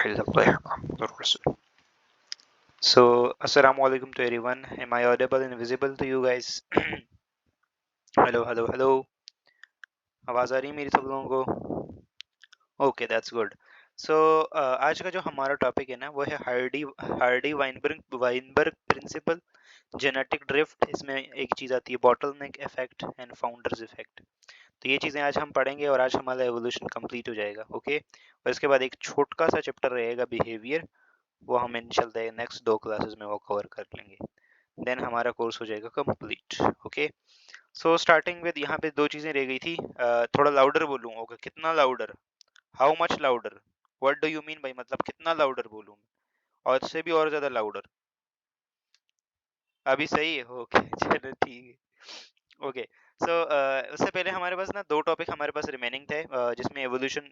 So, assalamu alaikum to everyone. Am I audible and visible to you guys? Hello hello hello, आवाज़ आ रही है मेरी सब लोगों को? Okay, that's good. सो आज का जो हमारा टॉपिक है ना वो है Hardy Hardy Weinberg Weinberg principle, genetic drift. इसमें एक चीज़ आती है bottleneck effect and founders effect. तो ये चीज़ें आज हम पढ़ेंगे और आज हमारा एवोल्यूशन कंप्लीट हो जाएगा. ओके, और इसके बाद एक छोटा सा चैप्टर रहेगा बिहेवियर. वो हम इंशाल्लाह नेक्स्ट 2 क्लासेस में वो कवर कर लेंगे. देन हमारा कोर्स हो जाएगा complete. Okay, so starting with यहाँ पे 2 चीज़ें रह गई थी. थोड़ा लाउडर बोलूँ? ओके, कितना louder? How much louder? What do you mean भाई, मतलब कितना लाउडर बोलूँ? और इससे भी और ज़्यादा लाउडर? अभी सही है? ओके चलो ठीक है. ओके, सो उससे पहले हमारे पास ना 2 टॉपिक हमारे पास रिमेनिंग थे, जिसमें evolution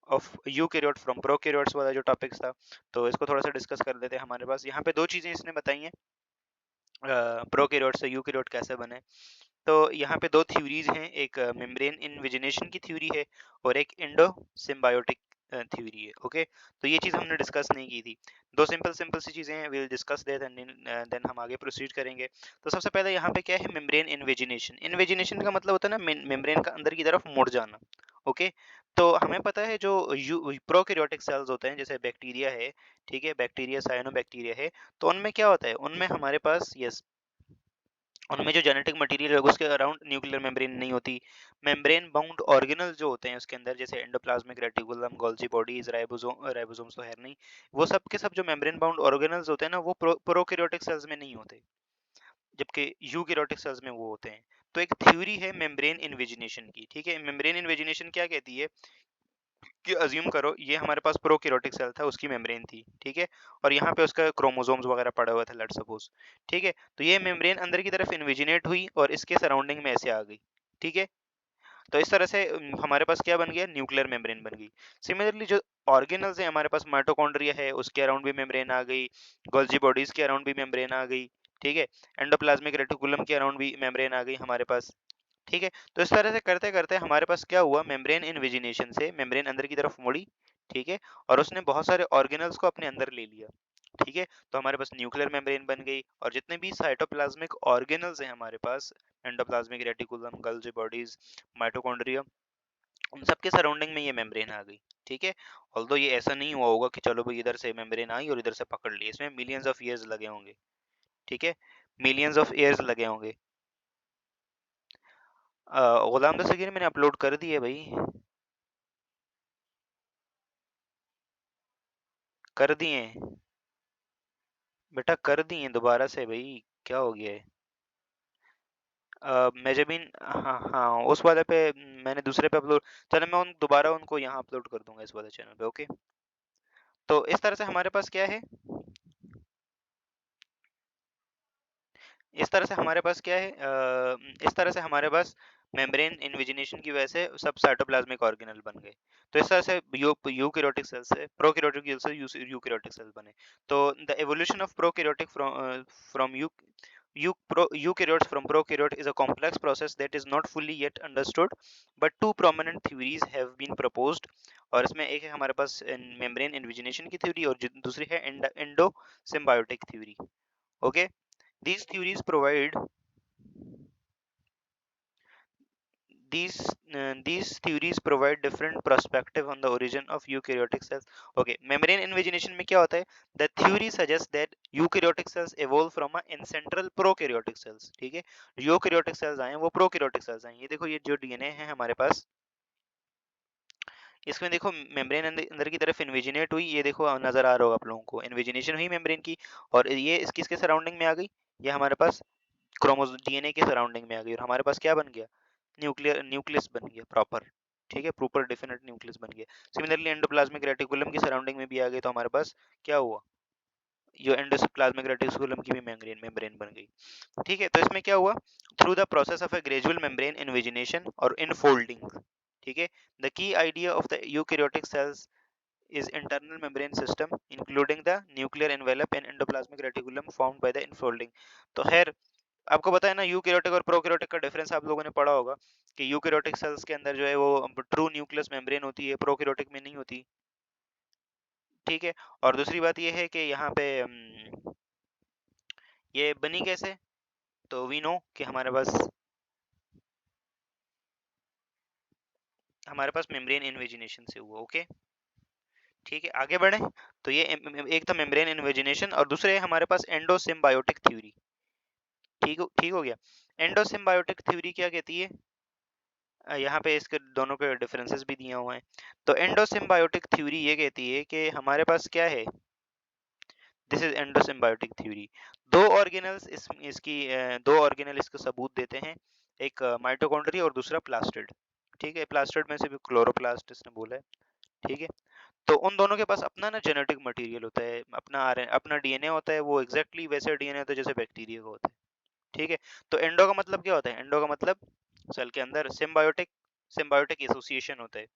of eukaryote from prokaryotes वाला जो टॉपिक था, तो इसको थोड़ा सा डिस्कस कर लेते हैं. हमारे पास यहाँ पे 2 चीज़ें इसने बताई हैं, प्रोकैरियोट से यूकैरियोट कैसे बने. तो यहाँ पे 2 थ्योरीज हैं, एक मेम्ब्रेन इन्वेजिनेशन की थ्योरी है और एक इंडो सिम्बायोटिक थ्योरी है. ओके, तो ये चीज़ हमने डिस्कस नहीं की थी. 2 सिंपल सिंपल सी चीज़ें हैं, we will discuss that and then हम आगे प्रोसीड करेंगे. तो सबसे पहले यहाँ पे क्या है मेम्ब्रेन इन्वेजिनेशन. इन्वेजिनेशन का मतलब होता है ना मेम्ब्रेन का अंदर की तरफ मुड़ जाना. ओके, तो हमें पता है जो प्रोकैरियोटिक सेल्स होते हैं जैसे बैक्टीरिया है, ठीक है, बैक्टीरिया साइनोबैक्टीरिया है, तो उनमें क्या होता है, उनमें हमारे पास यस उनमें जो जेनेटिक मटेरियल है उसके अराउंड न्यूक्लियर मेम्ब्रेन नहीं होती. मेम्ब्रेन बाउंड ऑर्गेनल्स जो होते हैं उसके अंदर, जैसे endoplasmic reticulum, Golgi bodies, ribosomes तो है नहीं, वो सब के सब जो मेम्ब्रेन बाउंड ऑर्गेनल्स होते हैं ना वो प्रोकैरियोटिक सेल्स में नहीं होते, जबकि यूकैरियोटिक सेल्स में वो होते हैं. तो एक थ्योरी है मेम्ब्रेन इन्वेजिनेशन की. ठीक है, मेम्ब्रेन इन्वेजिनेशन क्या कहती है कि अज्यूम करो ये हमारे पास प्रोकैरियोटिक सेल था, उसकी मेम्ब्रेन थी, ठीक है, और यहाँ पे उसका क्रोमोसोम्स वगैरह पड़ा हुआ था, लेट्स सपोज. ठीक है, तो ये मेम्ब्रेन अंदर की तरफ इन्वेजिनेट हुई और इसके सराउंडिंग में ऐसे आ गई. ठीक है, तो इस तरह से हमारे पास क्या बन गया, न्यूक्लियर मेम्ब्रेन बन गई. सिमिलरली जो ऑर्गेनल्स है हमारे पास, माइटोकॉन्ड्रिया है उसके अराउंड भी मेम्ब्रेन आ गई, गोल्जी बॉडीज के अराउंड भी मेम्ब्रेन आ गई, ठीक है, एंडोप्लाज्मिक रेटिकुलम के अराउंड भी मेम्ब्रेन आ गई हमारे पास. ठीक है, तो इस तरह से करते करते हमारे पास क्या हुआ, मेम्ब्रेन इन्वेजिनेशन से मेम्ब्रेन अंदर की तरफ मुड़ी. ठीक है, और उसने बहुत सारे ऑर्गेनल्स को अपने अंदर ले लिया. ठीक है, तो हमारे पास न्यूक्लियर मेम्ब्रेन बन गई और जितने भी साइटोप्लाज्मिक ऑर्गेनल्स हैं हमारे पास, endoplasmic reticulum, Golgi bodies, mitochondria, उन सब के सराउंडिंग में ये मेम्ब्रेन आ गई. ठीक है, ऑल्दो ये ऐसा नहीं हुआ होगा कि चलो भाई इधर से मेम्ब्रेन आई और इधर से पकड़ ली, इसमें मिलियंस ऑफ ईयर्स लगे होंगे. ठीक है, मिलियंस ऑफ ईयर्स लगे होंगे. गुलाम दस्तगीर मैंने अपलोड कर दी है भाई, कर दिए बेटा, कर दिए दोबारा से भाई, क्या हो गया है? मेजबिन, हाँ हाँ, उस वाले पे मैंने दूसरे पे अपलोड. चलो मैं उन दोबारा उनको यहाँ अपलोड कर दूंगा इस वाले चैनल पे. ओके, तो इस तरह से हमारे पास क्या है, इस तरह से हमारे पास क्या है, इस तरह से हमारे पास मेम्ब्रेन इन्विजिनेशन की वजह से सब साइटोप्लाज्मिक ऑर्गेनल बन गए. तो इस तरह से यूकैरियोटिक सेल से प्रोकैरियोटिक सेल से यूकैरियोटिक सेल बने. तो the evolution of prokaryotic from eukaryotes from prokaryote is a complex process that is not fully yet understood, but 2 prominent theories have been proposed. और इसमें एक है हमारे पास मेम्ब्रेन इन्विजिनेशन की थ्योरी और दूसरी है endo symbiotic theory. Okay, these theories provide these theories provide different perspective on the origin of eukaryotic cells. Okay, membrane invagination में क्या होता है, the theory suggests that eukaryotic cells evolve from a ancestral prokaryotic cells. ठीक है, eukaryotic cells आए वो prokaryotic cells आए. ये देखो ये जो डीएनए है हमारे पास, इसमें देखो मेम्ब्रेन अंदर की तरफ इन्वेजिनेट हुई, ये देखो नजर आ रहा होगा आप लोगों को, इन्वेजिनेशन हुई मेम्ब्रेन की, और ये किसके सराउंडिंग में आ गई, ये हमारे पास क्रोमोसोम डीएनए के सराउंडिंग में आ गई और हमारे पास क्या बन गया, न्यूक्लियस बन गया प्रॉपर. ठीक है, प्रॉपर डेफिनेट न्यूक्लियस बन गया. सिमिलरली एंडोप्लाज्मिक रेटिकुलम की सराउंडिंग में भी आ गए तो हमारे पास क्या हुआ, जो एंडोप्लाज्मिक रेटिकुलम की भी मेम्ब्रेन बन गई. ठीक है, तो इसमें क्या हुआ, through the process of A gradual membrane invagination और इनफोल्डिंग. ठीक है, the key idea of the eukaryotic cells is internal membrane system including the nuclear envelope and endoplasmic reticulum formed by the enfolding. तो खैर आपको पता है ना eukaryotic और प्रोकैरियोटिक का डिफरेंस आप लोगों ने पढ़ा होगा कि यूकैरियोटिक सेल्स के अंदर जो है वो ट्रू न्यूक्लियस मेम्ब्रेन होती है, प्रोकैरियोटिक में नहीं होती. ठीक है। और दूसरी बात ये है कि यहाँ पे ये बनी कैसे, तो वी नो कि हमारे पास मेम्ब्रेन इन्वेजिनेशन से हुआ। ओके, ठीक है, आगे बढ़े। तो ये एक था मेम्ब्रेन इन्वेजिनेशन, और दूसरे हमारे पास एंडोसिम्बायोटिक थ्योरी। ठीक हो गया। एंडोसिम्बायोटिक थ्योरी क्या कहती है, यहाँ पे इसके दोनों के डिफरेंसेस भी दिए हुए हैं। तो एंडोसिम्बायोटिक थ्योरी ये कहती है कि हमारे पास क्या है, दिस इज एंडोसिम्बायोटिक थ्योरी। दो ऑर्गेनल्स इसकी दो ऑर्गेनल इसका सबूत देते हैं, एक माइटोकॉन्ड्रिया और दूसरा प्लास्टिड। ठीक है, प्लास्टिड में से भी क्लोरोप्लास्ट इसने बोला है। ठीक है, तो उन दोनों के पास अपना ना जेनेटिक मटेरियल होता है, अपना डीएनए होता है, वो एग्जैक्टली वैसे डीएनए होता है जैसे बैक्टीरिया का होता है। ठीक है, तो एंडो का मतलब क्या होता है, एंडो का मतलब सेल के अंदर सिम्बायोटिक सिम्बायोटिक एसोसिएशन होता है।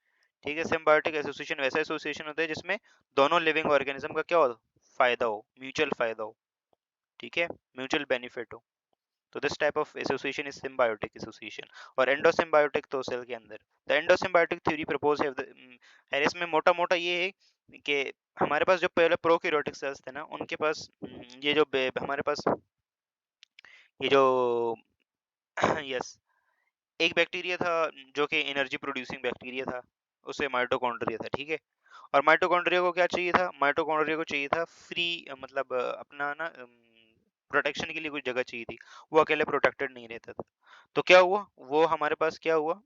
ठीक है, सिम्बायोटिक एसोसिएशन वैसा एसोसिएशन होता है जिसमें दोनों लिविंग ऑर्गेनिज्म का क्या हो, फायदा हो, म्यूचुअल फायदा हो। ठीक है, म्यूचुअल बेनिफिट हो। तो this type of association is symbiotic association. और एंडोसिम्बायोटिक तो सेल के अंदर। द एंडोसिम्बायोटिक थ्योरी प्रपोज है इसमें मोटा मोटा ये है कि हमारे पास जो पहले प्रोकैरियोटिक सेल्स थे ना, उनके पास ये जो हमारे पास ये जो यस, एक बैक्टीरिया था जो कि एनर्जी प्रोड्यूसिंग बैक्टीरिया था, उसे माइटोकॉन्ड्रिया था। ठीक है, और माइटोकॉन्ड्रिया को क्या चाहिए था, माइटोकॉन्ड्रिया को चाहिए था फ्री, मतलब अपना ना प्रोटेक्शन के लिए कुछ जगह चाहिए थी, वो अकेले प्रोटेक्टेड नहीं रहता था। तो क्या हुआ, वो हमारे पास क्या हुआ,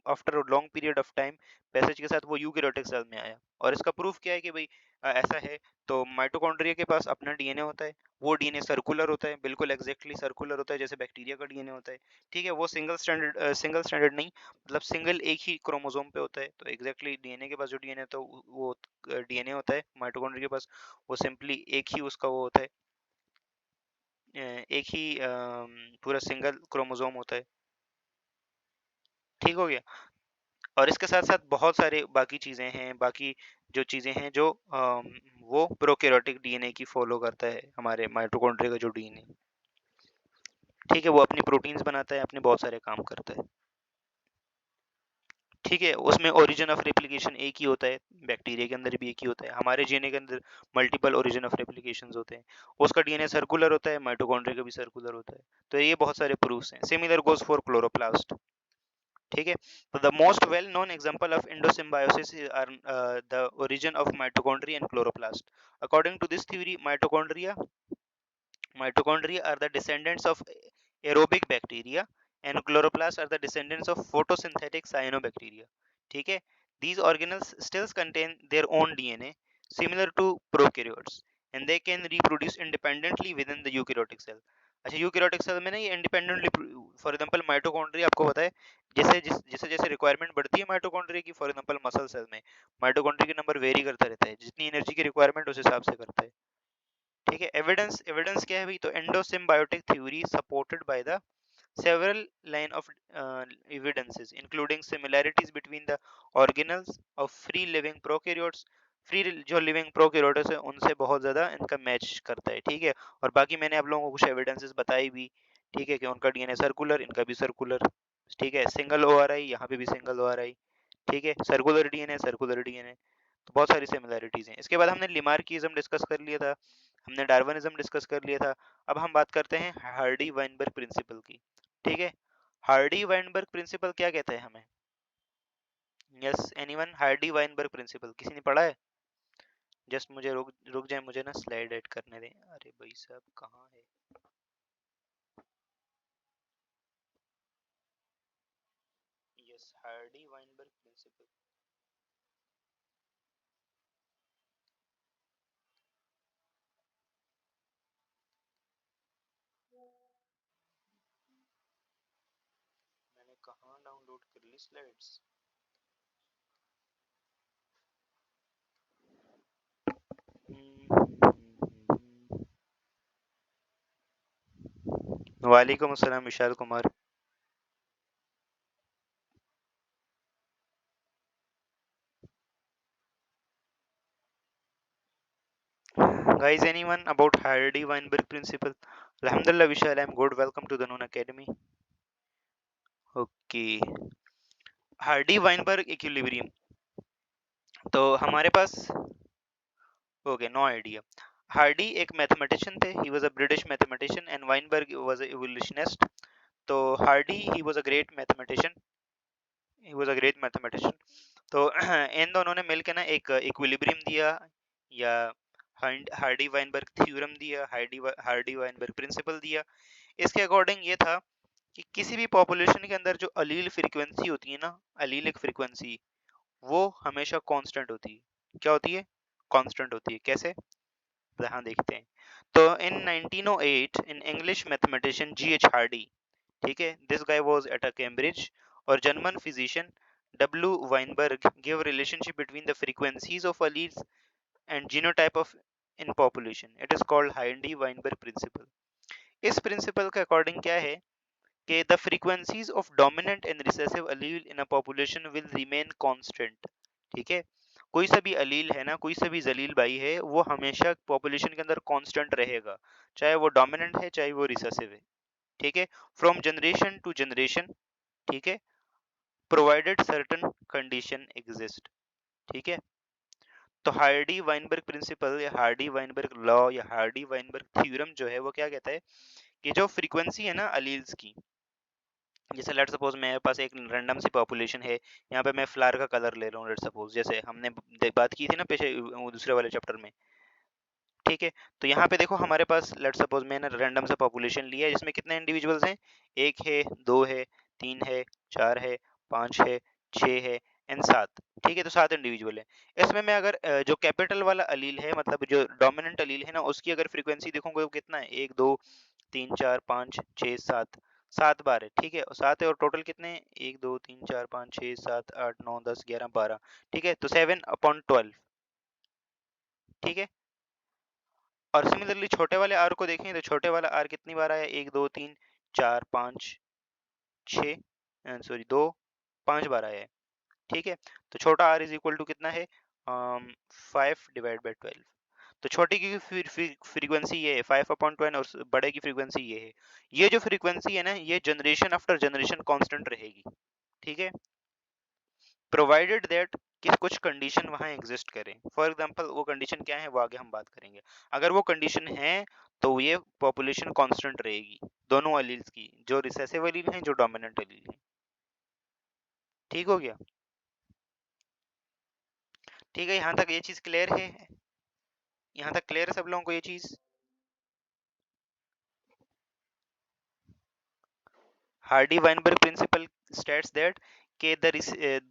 after long period of time passage के साथ वो यूकैरियोटिक सेल में आया। और इसका प्रूफ क्या है कि भाई ऐसा है, तो माइटोकॉन्ड्रिया के पास अपना डीएनए होता है, वो डीएनए सर्कुलर होता है, बिल्कुल एग्जैक्टली सर्कुलर होता है जैसे बैक्टीरिया का डीएनए होता है। ठीक है, वो सिंगल स्टैंडर्ड नहीं, मतलब सिंगल एक ही क्रोमोसोम पे होता है। तो एग्जैक्टली डीएनए के पास जो डीएनए होता है वो डीएनए होता है, माइटोकॉन्ड्रिया के पास वो सिंपली एक ही उसका वो होता है, एक ही पूरा सिंगल क्रोमोसोम होता है। ठीक हो गया। और इसके साथ साथ बहुत सारे बाकी चीज़ें हैं, बाकी जो चीज़ें हैं जो वो प्रोकैरियोटिक डीएनए की फॉलो करता है, हमारे माइटोकॉन्ड्रिया का जो डीएनए। ठीक है, वो अपनी प्रोटीन्स बनाता है, अपने बहुत सारे काम करता है। ठीक है, उसमें ओरिजिन ऑफ रेप्लिकेशन एक ही होता है, बैक्टीरिया के अंदर भी एक ही होता है, हमारे डीएनए के अंदर मल्टीपल ओरिजिन ऑफ रेप्लिकेशंस होते हैं। उसका डीएनए सर्कुलर होता है, माइटोकॉन्ड्रिया का भी सर्कुलर होता है। तो ये बहुत सारे प्रूफ्स हैं। Similar goes for chloroplast. ठीक है, तो the most well known example of endosymbiosis are the origin of mitochondria and chloroplast. According to this theory, mitochondria are the descendants of aerobic bacteria and chloroplasts are the descendants of photosynthetic cyanobacteria. ठीक है, these organelles still contain their own DNA similar to prokaryotes and they can reproduce independently within the eukaryotic cell. अच्छा, eukaryotic cell में ना ये independently, for example mitochondria आपको पता है, जैसे जैसे रिक्वायरमेंट बढ़ती है माइटोकॉन्ड्रिया की, फॉर एग्जांपल मसल सेल में माइटोकॉन्ड्रिया का नंबर वेरी करता रहता है, जितनी एनर्जी की रिक्वायरमेंट उस हिसाब से करता है। ठीक है, एविडेंस एविडेंस क्या है भाई, तो endosymbiotic theory supported by the several line of evidences including similarities between the organelles of free living prokaryotes। Free जो लिविंग प्रोकैरियोट्स है उनसे बहुत ज़्यादा इनका मैच करता है। ठीक है, और बाकी मैंने आप लोगों को कुछ एविडेंसेस बताई भी। ठीक है, कि उनका डीएनए सर्कुलर, इनका भी सर्कुलर। ठीक है, सिंगल ओआरआई, यहाँ पे भी सिंगल ओआरआई। ठीक है, सर्कुलर डीएनए, सर्कुलर डीएनए, तो बहुत सारी सिमिलैरिटीज हैं। इसके बाद हमने लिमार्किज्म डिस्कस कर लिया था, हमने डार्विनिज्म डिस्कस कर लिया था। अब हम बात करते हैं हार्डी वाइनबर्ग प्रिंसिपल की। ठीक है, हार्डी वाइनबर्ग प्रिंसिपल क्या कहता है हमें, yes anyone, Hardy Weinberg principle किसी ने पढ़ा है? जस्ट मुझे रुक रुक जाए, मुझे ना स्लाइड ऐड करने दें। अरे भाई साहब कहाँ है, यस, हार्डी वाइनबर्ग प्रिंसिपल। मैंने कहाँ डाउनलोड कर ली स्लाइड्स। वालेकुम अस्सलाम Vishal Kumar. Guys, anyone about Hardy Weinberg principle? Alhamdulillah, Vishal, I'm good. Welcome to the Noon Academy. Okay, Hardy Weinberg equilibrium. तो हमारे पास ओके, नो आइडिया। हार्डी एक मैथमेटिशियन थे, he was a British mathematician and Weinberg was a evolutionist. तो Hardy he was a great mathematician, he was a great mathematician. तो इन दोनों ने मिलकर ना एक इक्विलिब्रियम दिया, या हार्डी वाइनबर्ग थ्योरम दिया, हार्डी वाइनबर्ग प्रिंसिपल दिया। इसके अकॉर्डिंग ये था कि किसी भी पॉपुलेशन के अंदर जो अलील फ्रीक्वेंसी होती है ना, अलीलिक फ्रीक्वेंसी, वो हमेशा कांस्टेंट होती है। क्या होती है? कांस्टेंट होती है। कैसे? यहाँ देखते हैं। तो in 1908 in English mathematician G H Hardy, ठीक है, this guy was at a Cambridge, और German physician W Weinberg give relationship between the frequencies of alleles and genotype of in population. It is called Hardy Weinberg principle. इस principle के according क्या है कि the frequencies of dominant and recessive allele in a population will remain constant। ठीक है, कोई सा भी अलील है ना, कोई सा भी जलील भाई है, वो हमेशा पॉपुलेशन के अंदर कांस्टेंट रहेगा, चाहे वो डोमिनेंट है चाहे वो रिसेसिव है। ठीक है, फ्रॉम जनरेशन टू जनरेशन। ठीक है, प्रोवाइडेड सर्टेन कंडीशन एग्जिस्ट। ठीक है, तो हार्डी वाइनबर्ग प्रिंसिपल या हार्डी वाइनबर्ग लॉ या हार्डी वाइनबर्ग थ्योरम जो है वो क्या कहता है कि जो फ्रीक्वेंसी है ना अलील्स की, जैसे लेट सपोज मेरे पास एक रैंडम सी पॉपुलेशन है, यहाँ पे मैं फ्लावर का कलर ले रहा हूँ, लेट सपोज जैसे हमने बात की थी ना पीछे दूसरे वाले चैप्टर में। ठीक है, तो यहाँ पे देखो हमारे पास लेट सपोज मैंने रैंडम सा पॉपुलेशन लिया है जिसमें कितने इंडिविजुअल्स हैं, एक है, दो है, तीन है, चार है, पांच है, छह है एंड सात। ठीक है, तो सात इंडिविजुअल है। इसमें मैं अगर जो कैपिटल वाला अलील है, मतलब जो डोमिनेंट अलील है ना, उसकी अगर फ्रीक्वेंसी देखोगे वो कितना है, एक दो तीन चार पाँच छः सात, सात बार है। ठीक है, और सात है, और टोटल कितने हैं, एक दो तीन चार पाँच छः सात आठ नौ दस ग्यारह बारह। ठीक है, तो 7/12। ठीक है, और सिमिलरली छोटे वाले आर को देखें तो छोटे वाला आर कितनी बार आया, एक दो तीन चार पाँच छः, सॉरी दो, पाँच बार आया है। ठीक है, तो छोटा आर इज इक्वल टू कितना है, 5/12। तो छोटे की फ्रीक्वेंसी ये है 5/12 और बड़े की फ्रीक्वेंसी ये है। ये जो फ्रीक्वेंसी है ना, ये जनरेशन आफ्टर जनरेशन कांस्टेंट रहेगी। ठीक है, प्रोवाइडेड दैट कि कुछ कंडीशन वहां एग्जिस्ट करें। फॉर एग्जांपल वो कंडीशन क्या है वो आगे हम बात करेंगे। अगर वो कंडीशन है तो ये पॉपुलेशन कांस्टेंट रहेगी, दोनों अलील्स की, जो रिसेसिव अलील हैं जो डोमिनेंट अलील हैं। ठीक हो गया? ठीक है, यहाँ तक ये चीज क्लियर है? यहाँ तक क्लियर है सब लोगों को ये चीज? Hardy Weinberg principle states that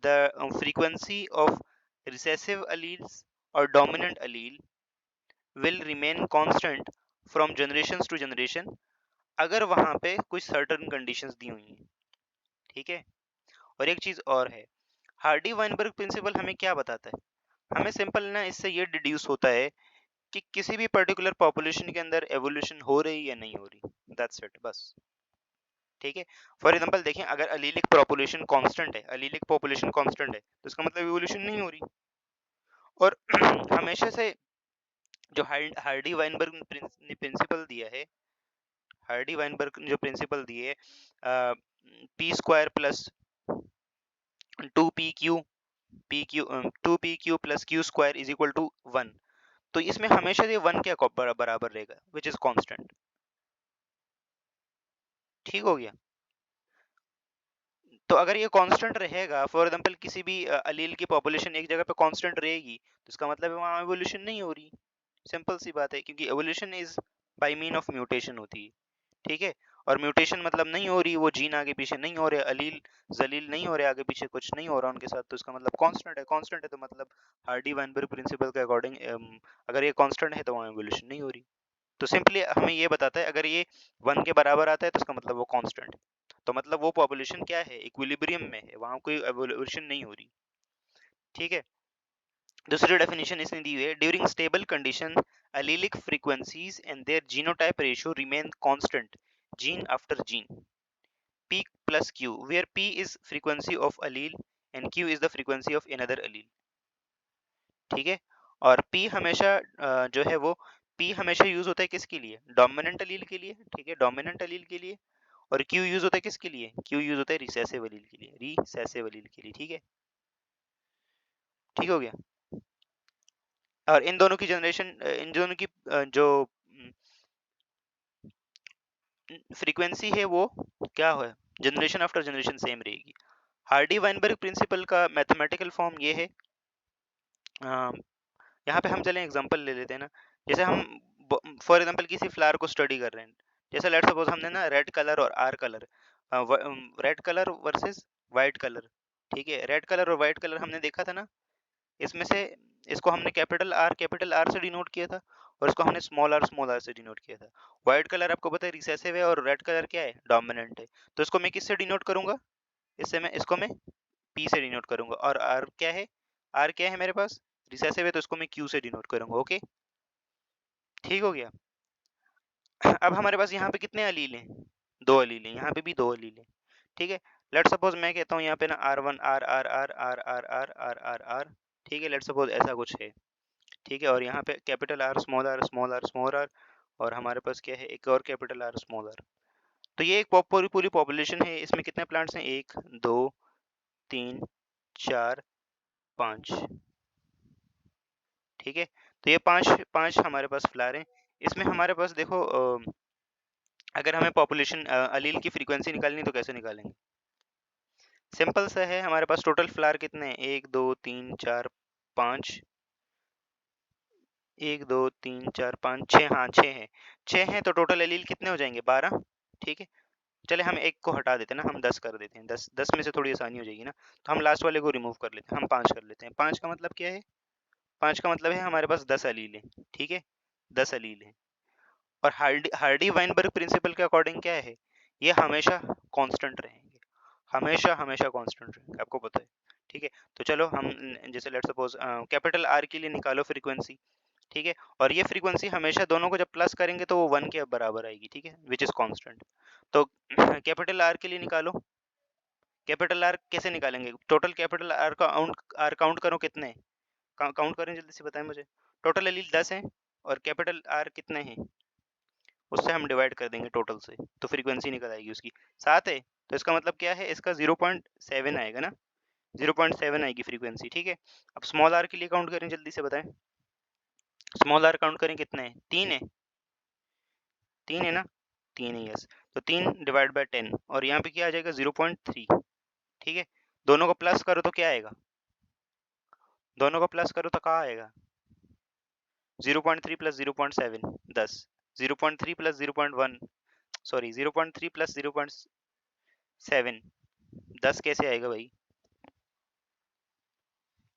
the frequency of recessive alleles or dominant allele will remain constant from generations to generation अगर वहां पे कुछ सर्टेन कंडीशंस दी हुई हैं। ठीक है, और एक चीज और है, हार्डी वाइनबर्ग प्रिंसिपल हमें क्या बताता है? हमें सिंपल ना इससे ये डिड्यूस होता है कि किसी भी पर्टिकुलर पॉपुलेशन के अंदर एवोल्यूशन हो रही या नहीं हो रही, दैट्स इट, बस। ठीक है, फॉर एग्जांपल देखें, अगर अलीलिक पॉपुलेशन कांस्टेंट है, अलीलिक पॉपुलेशन कांस्टेंट है, तो इसका मतलब इवोल्यूशन नहीं हो रही। और हमेशा से जो हार्डी वाइनबर्ग ने प्रिंसिपल दिया है, हार्डी वाइनबर्ग ने जो प्रिंसिपल दिए, P square plus two P Q plus Q square is equal to 1। तो इसमें हमेशा ये 1 के बराबर रहेगा, विच इज कांस्टेंट। ठीक हो गया? तो अगर ये कांस्टेंट रहेगा, फॉर एग्जांपल किसी भी अलील की पॉपुलेशन एक जगह पे कांस्टेंट रहेगी, तो इसका मतलब है वहां एवोल्यूशन नहीं हो रही। सिंपल सी बात है, क्योंकि evolution is by mean of mutation होती है। ठीक है, और म्यूटेशन मतलब नहीं हो रही, वो जीन आगे पीछे नहीं हो रहे, अलील जलील नहीं हो रहे, आगे पीछे कुछ नहीं हो रहा उनके साथ, तो इसका मतलब कांस्टेंट है। कांस्टेंट है तो मतलब हार्डी वाइनबर्ग प्रिंसिपल के अकॉर्डिंग अगर ये कांस्टेंट है तो वहाँ एवोल्यूशन नहीं हो रही। तो सिंपली हमें ये बताता है, अगर ये 1 के बराबर आता है तो इसका मतलब वो कांस्टेंट है, तो मतलब वो पॉपुलेशन क्या है, इक्विलिब्रियम में है, वहां कोई एवोल्यूशन नहीं हो रही। ठीक है, दूसरी डेफिनेशन इसने दी हुई है, during stable condition allelic frequencies and their genotype ratio remain constant gene after gene, p plus q, where p is frequency of allele and q is the frequency of another allele। ठीक है, और p हमेशा जो है वो p हमेशा use होता है किसके लिए, डोमिनेंट अलील के लिए। ठीक है, डोमिनेंट अलील के लिए। और q यूज होता है किसके लिए, q यूज होता है रिसेसिव अलील के लिए, रिसेसिव अलील के लिए। ठीक है, ठीक हो गया? और इन दोनों की जनरेशन, इन दोनों की जो फ्रीक्वेंसी है वो क्या है, जनरेशन आफ्टर जनरेशन सेम रहेगी। हार्डी वाइनबर्ग प्रिंसिपल का मैथमेटिकल फॉर्म ये है, यहाँ पे हम चलें एग्जांपल ले लेते हैं ना। जैसे हम फॉर एग्जांपल किसी फ्लावर को स्टडी कर रहे हैं, जैसे लेट्स सपोज हमने ना रेड कलर और R colour, red colour versus white colour, ठीक है, रेड कलर और वाइट कलर हमने देखा था ना, इसमें से इसको हमने कैपिटल आर से डिनोट किया था, और इसको हमने स्मॉल आर से डिनोट किया था। व्हाइट कलर आपको पता है रिसेसिव है, और रेड कलर क्या है, डोमिनेंट है। तो इसको मैं किससे डिनोट करूंगा, इसको मैं पी से डिनोट करूंगा। और आर क्या है मेरे पास, रिसेसिव है, तो इसको मैं क्यू से डिनोट करूंगा। ओके, ठीक हो गया। अब हमारे पास यहाँ पे कितने अलील हैं, दो अलील हैं, यहाँ पे भी दो अलील हैं, ठीक है। लेट सपोज मैं कहता हूँ यहाँ पे ना R one R R R R R R R R R, ठीक है, लेट सपोज ऐसा कुछ है, ठीक है। और यहाँ पे capital R small R small R small R, और हमारे पास क्या है, एक और कैपिटल आर स्मॉल आर। तो ये एक पूरी पूरी पॉपुलेशन है, इसमें कितने प्लांट्स हैं, 1 2 3 4 5, ठीक है। तो ये पांच पांच हमारे पास फ्लावर हैं। इसमें हमारे पास देखो, अगर हमें पॉपुलेशन अलील की फ्रीक्वेंसी निकालनी तो कैसे निकालेंगे, सिंपल सा है। हमारे पास टोटल फ्लावर कितने हैं, 1 2 3 4 5, 1 2 3 4 5 6, हाँ 6 हैं, 6 हैं, तो टोटल एलील कितने हो जाएंगे, 12, ठीक है। चले हम एक को हटा देते हैं ना, हम 10 कर देते हैं, 10 10 में से थोड़ी आसानी हो जाएगी ना, तो हम लास्ट वाले को रिमूव कर लेते हैं, हम 5 कर लेते हैं। 5 का मतलब क्या है, 5 का मतलब है हमारे पास 10 एलील है, ठीक है, 10 एलील है। और हार्डी वाइनबर्ग प्रिंसिपल के अकॉर्डिंग क्या है, ये हमेशा कांस्टेंट रहेंगे, हमेशा हमेशा कांस्टेंट रहेंगे, आपको पता है, ठीक है। तो चलो हम जैसे लेट्स सपोज कैपिटल आर के लिए निकालो फ्रीक्वेंसी, ठीक है। और ये फ्रीक्वेंसी हमेशा दोनों को जब प्लस करेंगे तो वो 1 के बराबर आएगी, ठीक है, विच इज कांस्टेंट। तो कैपिटल आर के लिए निकालो, कैपिटल आर कैसे निकालेंगे, टोटल कैपिटल आर काउंट करो कितने, काउंट करें जल्दी से बताएं मुझे। टोटल एलील 10 है, और कैपिटल आर कितने हैं, उससे हम डिवाइड कर देंगे टोटल से, तो फ्रीक्वेंसी निकल आएगी उसकी। 7 है, तो इसका मतलब क्या है, इसका 0.7 आएगा ना, 0.7 आएगी फ्रीक्वेंसी, ठीक है। अब स्मॉल आर के लिए काउंट करें, जल्दी से बताएं, स्मॉल आर काउंट करें कितने हैं, 3 है, 3 है ना, 3 है, यस। तो 3 डिवाइड बाय 10, और यहाँ पे क्या आ जाएगा, 0.3, ठीक है। दोनों को प्लस करो तो क्या आएगा, दोनों को प्लस करो तो कहाँ आएगा, 0.3 प्लस 0.7 10, 0.3 प्लस 0.1, सॉरी 0.3 प्लस 0.7 10 कैसे आएगा भाई,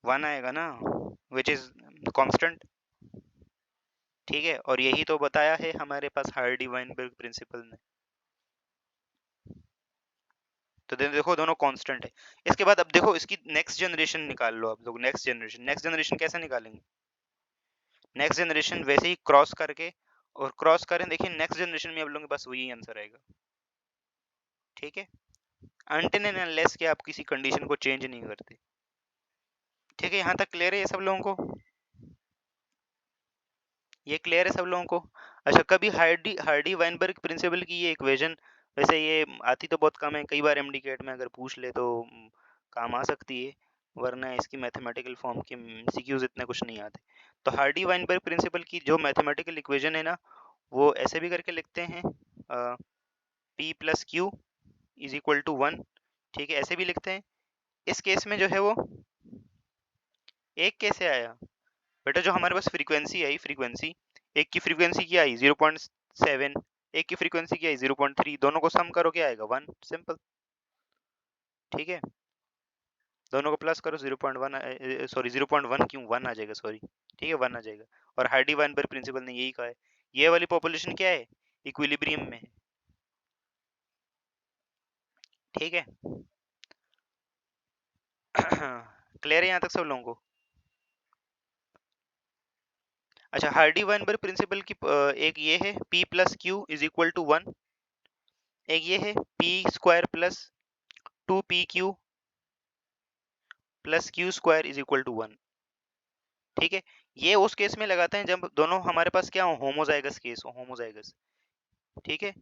1 आएगा ना, विच इज कांस्टेंट, ठीक है। और यही तो बताया है हमारे पास हार्डी वाइनबर्ग प्रिंसिपल ने। तो देखो दोनों कांस्टेंट है। इसके बाद अब देखो इसकी नेक्स्ट जनरेशन निकाल लो आप लोग, नेक्स्ट जनरेशन कैसे निकालेंगे, नेक्स्ट जनरेशन वैसे ही क्रॉस करके, और क्रॉस करें, देखिए नेक्स्ट जनरेशन में आप लोगों के पास वही आंसर आएगा, ठीक है, अनटिल एंड अनलेस कि आप किसी कंडीशन को चेंज नहीं करते, ठीक है। यहाँ तक क्लियर है ये सब लोगों को, ये क्लियर है सब लोगों को। अच्छा, कभी हार्डी हार्डी वाइनबर्ग प्रिंसिपल की ये इक्वेशन, वैसे ये आती तो बहुत कम है, कई बार एमडीकेट में अगर पूछ ले तो काम आ सकती है, वरना इसकी मैथमेटिकल फॉर्म के सीक्यूज इतने कुछ नहीं आते। तो हार्डी वाइनबर्ग प्रिंसिपल की जो मैथमेटिकल इक्वेशन है ना, वो ऐसे भी करके लिखते हैं, P plus Q is equal to 1, ठीक है, ऐसे भी लिखते हैं। इस केस में जो है वो एक कैसे आया बेटा, जो हमारे पास फ्रीक्वेंसी आई, फ्रीक्वेंसी एक की फ्रीक्वेंसी क्या आई 0.7, एक की फ्रीक्वेंसी क्या आई 0.3, दोनों को सम करो क्या आएगा 1, सिंपल, ठीक है। दोनों को प्लस करो 0.1, सॉरी 0.1 क्यों, 1 आ जाएगा, सॉरी, ठीक है, 1 आ जाएगा। और हार्डी वाइनबर्ग प्रिंसिपल ने यही कहा है, ये वाली पॉपुलेशन क्या है, इक्विलिब्रियम में है, ठीक है। क्लियर है यहाँ तक सब लोगों को। अच्छा, हार्डी वाइनबर्ग प्रिंसिपल की एक ये है p plus Q is equal to 1, एक ये है p square plus 2pq plus Q square is equal to 1, ठीक है। ये उस केस में लगाते हैं जब दोनों हमारे पास क्या हो, होमोजाइगस केस हो, होमोजाइगस, ठीक है,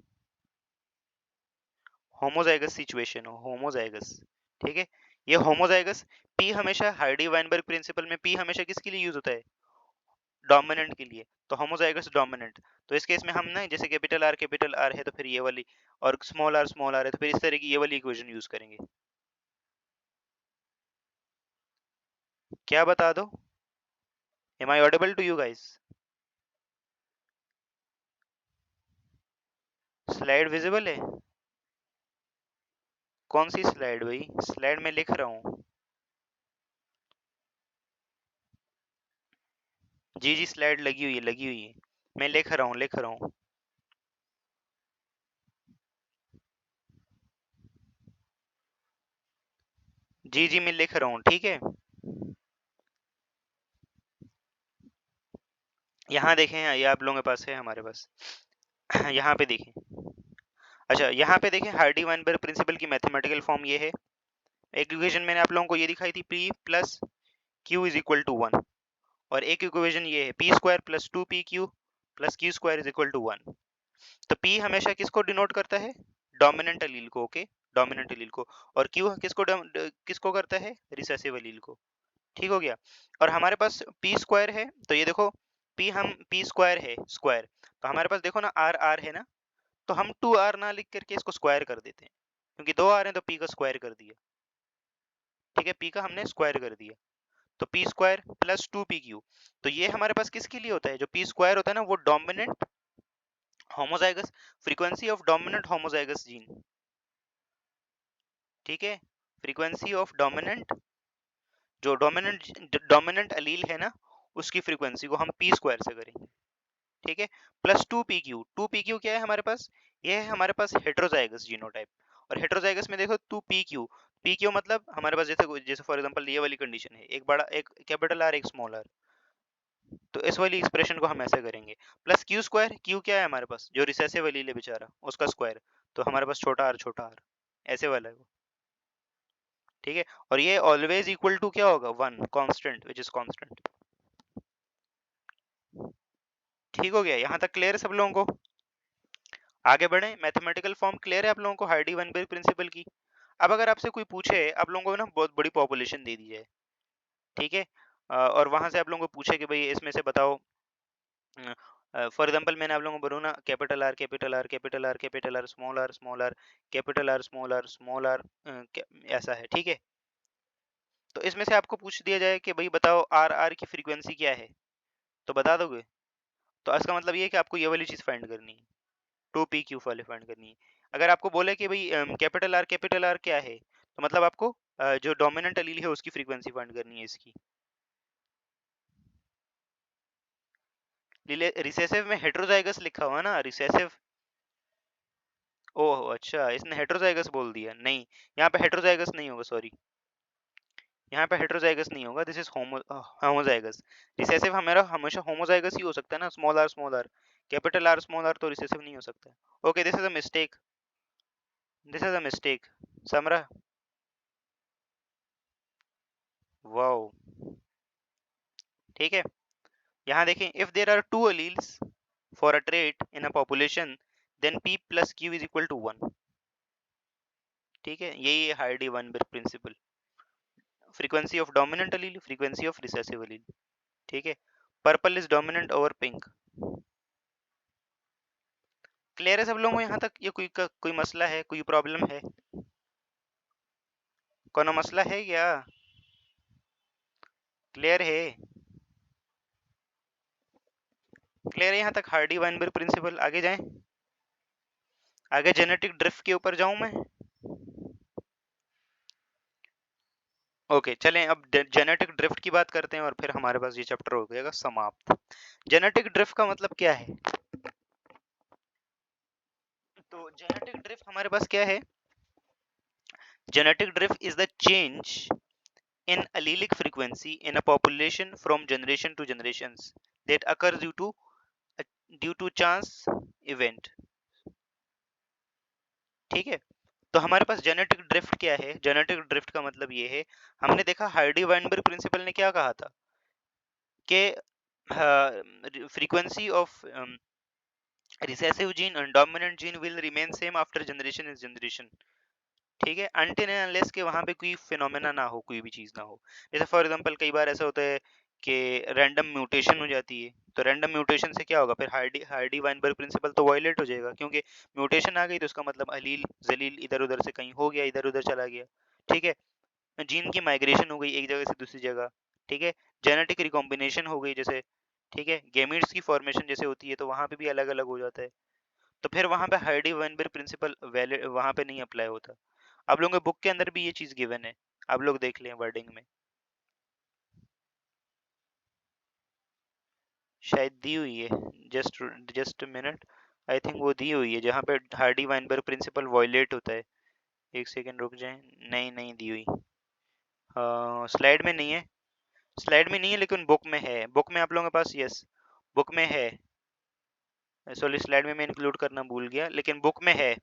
होमोजाइगस सिचुएशन हो, होमोजाइगस, ठीक है। ये होमोजाइगस p हमेशा हार्डी वाइनबर्ग प्रिंसिपल में p हमेशा किसके लिए यूज होता है, डोमिनेंट के लिए, तो होमोजाइगस डोमिनेंट। तो इस केस में हम ना जैसे कैपिटल आर है तो फिर ये वाली, और स्मॉल आर है तो फिर इस तरह की ये वाली इक्वेशन यूज करेंगे। क्या बता दो? Am I audible to you guys? Slide visible है? कौन सी स्लाइड भाई? स्लाइड में लिख रहा हूँ। जी जी, स्लाइड लगी हुई है, मैं लिख रहा हूँ। जी जी, मैं लिख रहा हूँ, ठीक है। यहाँ देखें, ये आप लोगों के पास है, हमारे पास यहाँ पे देखें। अच्छा, यहाँ पे देखें, हार्डी वाइनबर्ग प्रिंसिपल की मैथमेटिकल फॉर्म ये है। एक इक्वेशन मैंने आप लोगों को ये दिखाई थी, P plus Q is equal to 1, और एक इक्वेशन ये है P square plus 2PQ plus Q square is equal to 1। तो P हमेशा किसको डिनोट करता है? डोमिनेंट अलील को, ओके, डोमिनेंट अलील को। और Q किसको करता है? रिसेसिव अलील को। ठीक हो गया। और हमारे पास P स्क्वायर है, तो ये देखो, P स्क्वायर है, स्क्वायर, तो हमारे पास देखो ना, R है ना, तो हम 2R ना लिख करके इसको स्क्वायर कर देते हैं, क्योंकि 2R है तो P का स्क्वायर कर दिया। ठीक है, P का हमने स्क्वायर कर दिया, तो P स्क्वायर प्लस 2PQ। तो ये हमारे पास किसके लिए होता है? जो P स्क्वायर होता है ना, वो dominant homozygous, frequency of dominant homozygous gene. ठीक है, फ्रीक्वेंसी ऑफ डोमिनेंट, जो डोमिनेंट अलील है ना, उसकी फ्रीक्वेंसी को हम P स्क्वायर से करेंगे। ठीक है, प्लस 2PQ क्या है हमारे पास? ये है हमारे पास हेटेरोजाइगस जीनोटाइप। और हेटेरोजाइगस में देखो 2PQ मतलब हमारे पास जैसे जैसे फॉर एग्जांपल ये वाली कंडीशन है, एक कैपिटल आर एक स्मॉल आर, तो इस वाली एक्सप्रेशन को हम ऐसे करेंगे। प्लस Q स्क्वायर, Q क्या है हमारे पास? जो रिसेसिव अलील है बेचारा, उसका स्क्वायर, तो हमारे पास छोटा r ऐसे वाला है वो। ठीक है, और ये ऑलवेज इक्वल टू क्या होगा? 1 कांस्टेंट, विच इज कांस्टेंट। ठीक हो गया, यहाँ तक क्लियर है सब लोगों को? आगे बढ़े, मैथमेटिकल फॉर्म क्लियर है आप लोगों को हार्डी वाइनबर्ग प्रिंसिपल की? अब अगर आपसे कोई पूछे, आप लोगों को ना बहुत बड़ी पॉपुलेशन दे दी जाए, ठीक है, और वहां से आप लोगों को पूछे कि भाई इसमें से बताओ, फॉर एग्जांपल मैंने आप लोगों को बोलूँ ना, capital R small R, capital R small R, ऐसा है, ठीक है। तो इसमें से आपको पूछ दिया जाए कि भाई बताओ आर की फ्रीक्वेंसी क्या है, तो बता दोगे? तो इसका मतलब ये है कि आपको ये वाली चीज फाइंड करनी है, 2PQ वाली फाइंड करनी है। अगर आपको बोले कि भाई कैपिटल आर क्या है, तो मतलब आपको जो डोमिनेंट अलील है उसकी फ्रीक्वेंसी फाइंड करनी है इसकी। रिसेसिव में हेटेरोजाइगस लिखा हुआ ना, रिसेसिव। ओह अच्छा, इसने हेटेरोजाइगस बोल दिया, नहीं, यहाँ पे हेटेरोजाइगस नहीं होगा, सॉरी, यहाँ पे हेटेरोजाइगस नहीं होगा, दिस इज होमोजाइगस। रिसेसिव हमारा हमेशा होमोजाइगस ही हो सकता है ना, small R, capital R small R तो रिसेसिव नहीं हो सकता। Okay, this is a mistake, this is a mistake, Samra. Wow, ठीक है। यहाँ देखें, if there are two alleles for a trait in a population, then P plus Q is equal to 1। ठीक है, यही है Hardy Weinberg principle, frequency of dominant allele, frequency of recessive allele. ठीक है, purple is dominant over pink. Clear है सब लोगों को यहाँ तक? ये कोई मसला है, कोई प्रॉब्लम है? कोनो मसला है क्या? क्लियर है? क्लियर है यहाँ तक हार्डी वाइनबर्ग प्रिंसिपल? आगे जाएं, आगे जेनेटिक ड्रिफ्ट के ऊपर जाऊं मैं? ओके, चलें अब जेनेटिक ड्रिफ्ट की बात करते हैं और फिर हमारे पास ये चैप्टर हो जाएगा समाप्त। जेनेटिक ड्रिफ्ट का मतलब क्या है? तो जेनेटिक ड्रिफ्ट हमारे पास क्या है? Genetic drift is the change in allelic frequency in a population from generation to generations that occurs due to chance event। ठीक है, तो हमारे पास जेनेटिक ड्रिफ्ट क्या है? जेनेटिक ड्रिफ्ट का मतलब ये है, हमने देखा हार्डी वाइनबर्ग प्रिंसिपल ने क्या कहा था कि फ्रीक्वेंसी ऑफ रिसेसिव जीन और dominant gene will remain same after generation is generation. ठीक है, अनटिल एंड अनलेस के वहां पे कोई फिनोमेना ना हो, कोई भी चीज ना हो। जैसे फॉर एग्जांपल कई बार ऐसा होता है कि रैंडम म्यूटेशन हो जाती है, तो रैंडम म्यूटेशन से क्या होगा, फिर हार्डी वाइनबर्ग प्रिंसिपल तो वायलेट हो जाएगा, क्योंकि म्यूटेशन आ गई तो उसका मतलब अलील जलील इधर उधर से कहीं हो गया, इधर उधर चला गया। ठीक है, जीन की माइग्रेशन हो गई एक जगह से दूसरी जगह। ठीक है, जेनेटिक रिकॉम्बिनेशन हो गई जैसे, ठीक है, गेमिट्स की फॉर्मेशन जैसे होती है, तो वहां पे भी अलग अलग हो जाता है। तो फिर वहां पे हार्डी वाइनबर्ग प्रिंसिपल वैलिड वहां पे नहीं अप्लाई होता। आप लोगों के बुक के अंदर भी ये चीज गिवन है, आप लोग देख लें वर्डिंग में, शायद दी हुई है। Just just minute, I think वो दी हुई है जहाँ पे हार्डी वाइनबर्ग प्रिंसिपल वॉयलेट होता है। एक सेकंड रुक जाएं, नहीं नहीं दी हुई, स्लाइड में नहीं है, स्लाइड में नहीं है, लेकिन बुक में है, बुक में आप लोगों के पास, यस बुक में है। सॉरी, स्लाइड में मैं इंक्लूड करना भूल गया, लेकिन बुक में है।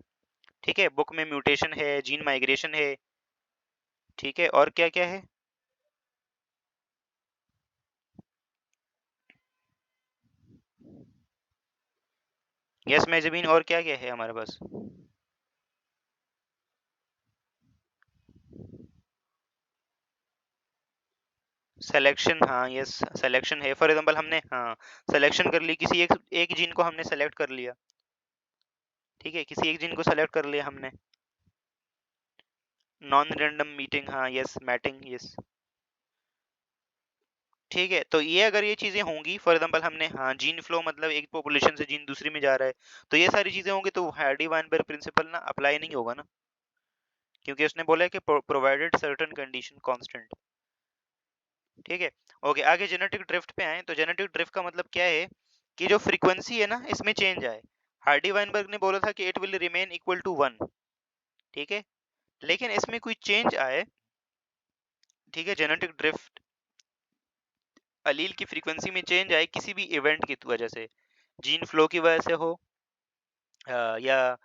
ठीक है, बुक में म्यूटेशन है, जीन माइग्रेशन है। ठीक है, और क्या क्या है? यस मेजबीन, और क्या क्या है हमारे पास? सिलेक्शन, हाँ यस, सिलेक्शन है। फॉर एग्जांपल हमने, हाँ, सिलेक्शन कर ली, किसी एक एक जीन को हमने सेलेक्ट कर लिया। ठीक है, किसी एक जीन को सेलेक्ट कर लिया हमने, नॉन रैंडम मीटिंग, हाँ यस, मैटिंग, यस। ठीक है, तो ये अगर ये चीजें होंगी, फॉर एग्जांपल हमने, हाँ, जीन फ्लो मतलब एक पॉपुलेशन से जीन दूसरी में जा रहा है, तो ये सारी चीजें होंगी, तो हार्डी वाइनबर्ग प्रिंसिपल ना अप्लाई नहीं होगा ना, क्योंकि उसने बोला है कि प्रोवाइडेड सर्टेन कंडीशन कांस्टेंट। ठीक है, ओके, आगे जेनेटिक ड्रिफ्ट पे आए, तो जेनेटिक ड्रिफ्ट का मतलब क्या है कि जो फ्रीक्वेंसी है ना इसमें चेंज आए। हार्डी वाइनबर्ग ने बोला था कि it will remain equal to 1। ठीक है, लेकिन इसमें कोई चेंज आए, ठीक है, जेनेटिक ड्रिफ्ट, अलील की फ्रीक्वेंसी में चेंज आए किसी भी इवेंट की वजह से, जीन फ्लो की वजह से हो, या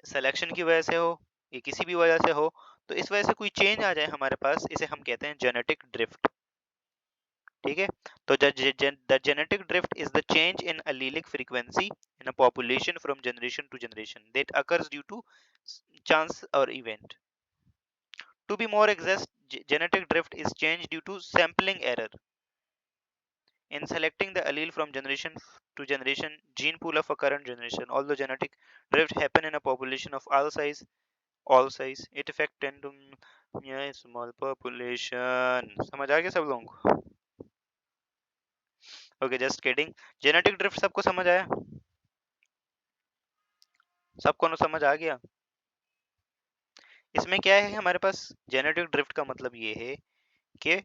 सिलेक्शन की वजह से हो, या किसी भी वजह से हो, तो इस वजह से कोई चेंज आ जाए हमारे पास, इसे हम कहते हैं जेनेटिक ड्रिफ्ट। ठीक है, तो the genetic drift is the change in allelic frequency in a population from generation to generation that occurs due to chance or event. To be more exact, genetic drift is change due to sampling error in selecting the allele from generation to generation gene pool of a current generation. Although genetic drift happen in a population of all size, it affect tend to, yeah, small population। समझ आ गया सब लोगों को? Okay, just kidding. Genetic drift सबको समझ आया? सबको ना समझ आ गया? इसमें क्या है हमारे पास, जेनेटिक ड्रिफ्ट का मतलब ये है कि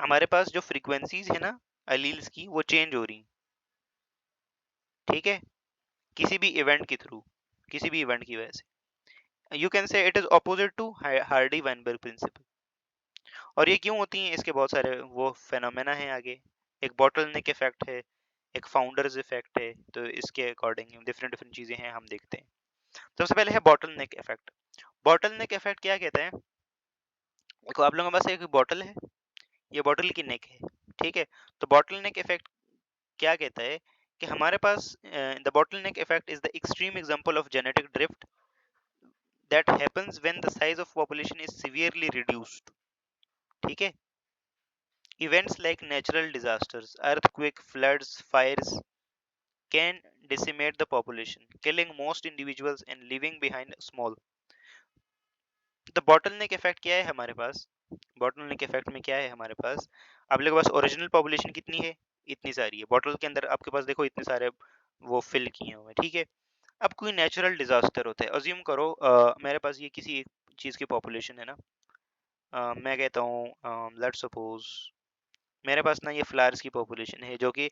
हमारे पास जो फ्रीक्वेंसीज है ना अलील्स की, वो चेंज हो रही। ठीक है, किसी भी इवेंट के थ्रू, किसी भी इवेंट की वजह से, you can say it is opposite to Hardy Weinberg principle. और ये क्यों होती हैं, इसके बहुत सारे वो फेनोमेना हैं आगे। एक बॉटल नेक इफेक्ट है, एक फाउंडर्स इफेक्ट है, तो इसके अकॉर्डिंग डिफरेंट डिफरेंट चीजें हैं, हम देखते हैं। सबसे पहले है बॉटल नेक इफेक्ट। बॉटल नेक इफेक्ट क्या कहते हैं? देखो, आप लोगों के पास एक बॉटल है, ये बॉटल की नेक है। ठीक है, तो बॉटल नेक इफेक्ट क्या कहता है कि हमारे पास the bottleneck effect is the extreme example of genetic drift that happens when the size of population is severely reduced. ठीक है, events like natural disasters, earthquake, floods, fires can decimate the population, killing most individuals and leaving behind small। The bottleneck effect क्या है हमारे पास? Bottle नेक effect में क्या है हमारे पास, आप लोगों के पास ओरिजिनल पॉपुलेशन कितनी है? इतनी सारी है, बॉटल के अंदर आपके पास देखो इतने सारे वो फिल किए हुए हैं। ठीक है, अब कोई नेचुरल डिजास्टर होता है, अज्यूम करो मेरे पास ये किसी एक चीज की पॉपुलेशन है ना, मैं कहता हूँ लेट्स सपोज मेरे पास ना ये फ्लावर्स की पॉपुलेशन है जो कि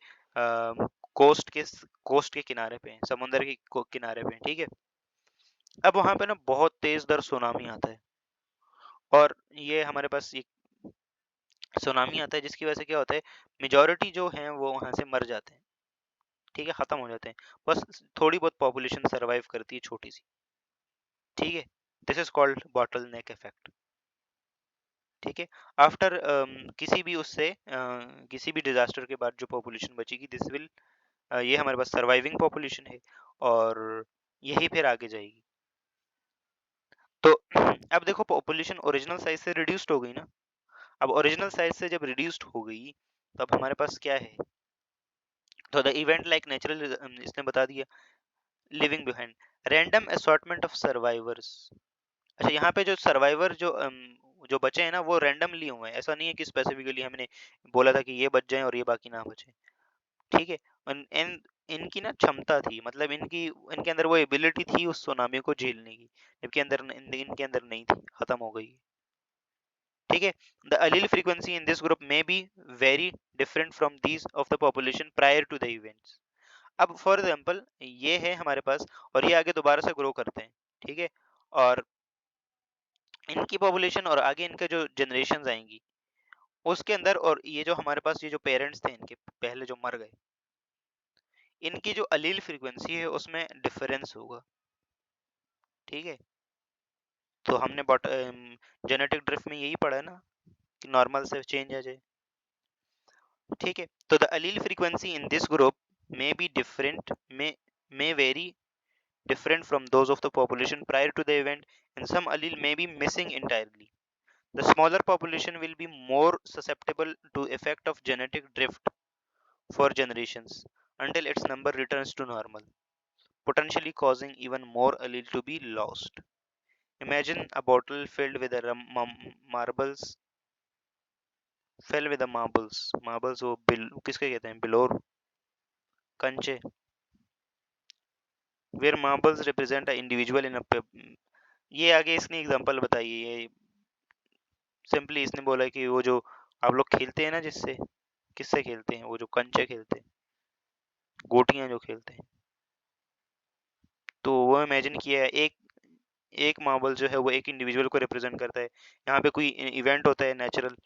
कोस्ट के किनारे पे है, समुंदर के किनारे पे है। ठीक है, अब वहां पे ना बहुत तेज दर सुनामी आता है, और ये हमारे पास एक सुनामी आता है जिसकी वजह से क्या होता है, मेजोरिटी जो है वो वहां से मर जाते हैं। ठीक है, खत्म हो जाते हैं, बस थोड़ी बहुत पॉपुलेशन सरवाइव करती है, छोटी सी। ठीक है, this is called bottle neck effect. ठीक है, आफ्टर किसी भी उससे किसी भी डिजास्टर के बाद जो पॉपुलेशन बचेगी, दिस विल, ये हमारे पास सर्वाइविंग पॉपुलेशन है, और यही फिर आगे जाएगी। तो अब देखो, पॉपुलेशन ओरिजिनल साइज से रिड्यूस्ड हो गई ना, अब ओरिजिनल साइज से जब रिड्यूस्ड हो गई तब हमारे पास क्या है, तो द इवेंट लाइक नेचुरल, इसने बता दिया, living behind random assortment of survivors. अच्छा, यहाँ पे जो सर्वाइवर जो बचे हैं ना वो रैंडमली हुए हैं, ऐसा नहीं है कि स्पेसिफिकली हमने बोला था कि ये बच जाएं और ये बाकी ना बचे। ठीक है, इनकी ना क्षमता थी, मतलब इनके अंदर वो एबिलिटी थी उस सुनामी को झेलने की, जबकि इनके अंदर नहीं थी, खत्म हो गई। ठीक है, the allele frequency in this group may be very different from these of the population prior to the events। अब फॉर एग्जाम्पल ये है हमारे पास, और ये आगे दोबारा से ग्रो करते हैं। ठीक है, और इनकी पॉपुलेशन और आगे इनके जो जनरेशन आएंगी उसके अंदर, और ये जो हमारे पास ये जो पेरेंट्स थे इनके पहले जो मर गए, इनकी जो अलील फ्रीक्वेंसी है उसमें डिफरेंस होगा। ठीक है, तो हमने जेनेटिक ड्रिफ्ट में यही पढ़ा है ना कि नॉर्मल से चेंज आ जाए। ठीक है, तो the allele frequency in this group may be different, may vary different from those of the population prior to the event, and some allele may be missing entirely. The smaller population will be more susceptible to effect of genetic drift for generations until its number returns to normal, potentially causing even more allele to be lost. Imagine a bottle filled with marbles, marbles वो किसके कहते हैं, बिलोर, कंचे, where marbles represent an individual in a ये आगे इसने example बताई है, ये सिंपली इसने बोला कि वो जो आप लोग खेलते हैं ना, जिससे किससे खेलते हैं, वो जो कंचे खेलते हैं, गोटियां जो खेलते हैं, तो वो इमेजिन किया है, एक एक मार्बल जो है वो एक इंडिविजुअल को रिप्रेजेंट करता है। यहाँ पे कोई इवेंट होता है नेचुरल,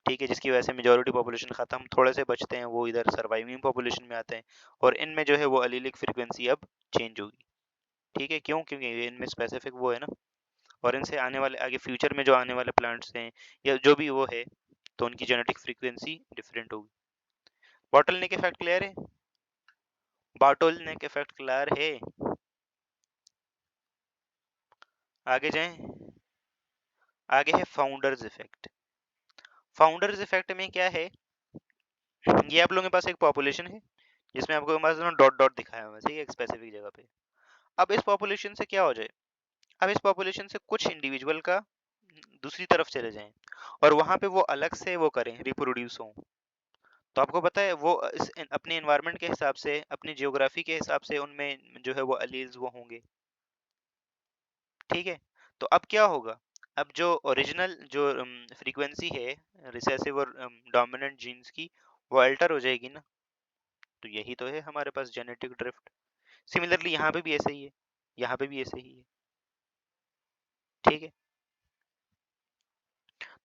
ठीक है, जिसकी वजह से मेजोरिटी पॉपुलेशन खत्म, थोड़े से बचते हैं, वो इधर सर्वाइविंग पॉपुलेशन में आते हैं, और इनमें जो है वो अलीलिक फ्रीक्वेंसी अब चेंज होगी। ठीक है, क्यों, क्योंकि इनमें स्पेसिफिक वो है ना, और इनसे आने वाले आगे फ्यूचर में जो आने वाले प्लांट्स हैं या जो भी वो है, तो उनकी जेनेटिक फ्रीक्वेंसी डिफरेंट होगी। बॉटल नेक इफेक्ट क्लियर है? बॉटल नेक इफेक्ट क्लियर है? आगे जाएं, आगे है फाउंडर्स इफेक्ट। फाउंडर्स इफेक्ट में क्या है, ये आप लोगों के पास एक पॉपुलेशन है जिसमें आपको पास डॉट डॉट दिखाया हुआ है, सही है, एक स्पेसिफिक जगह पे। अब इस पॉपुलेशन से क्या हो जाए, अब इस पॉपुलेशन से कुछ इंडिविजुअल का दूसरी तरफ चले जाएं और वहां पे वो अलग से वो करें, रिप्रोड्यूस हों, तो आपको पता है वो अपने एनवायरनमेंट के हिसाब से, अपनी जियोग्राफी के हिसाब से उनमें जो है वो अलील्स वो होंगे। ठीक है, तो अब क्या होगा, अब जो ओरिजिनल जो फ्रीक्वेंसी है रिसेसिव और डोमिनेंट जीन्स की, वो अल्टर हो जाएगी ना, तो यही तो है हमारे पास जेनेटिक ड्रिफ्ट। सिमिलरली यहाँ पे भी ऐसे ही है, यहाँ पे भी ऐसे ही है। ठीक है,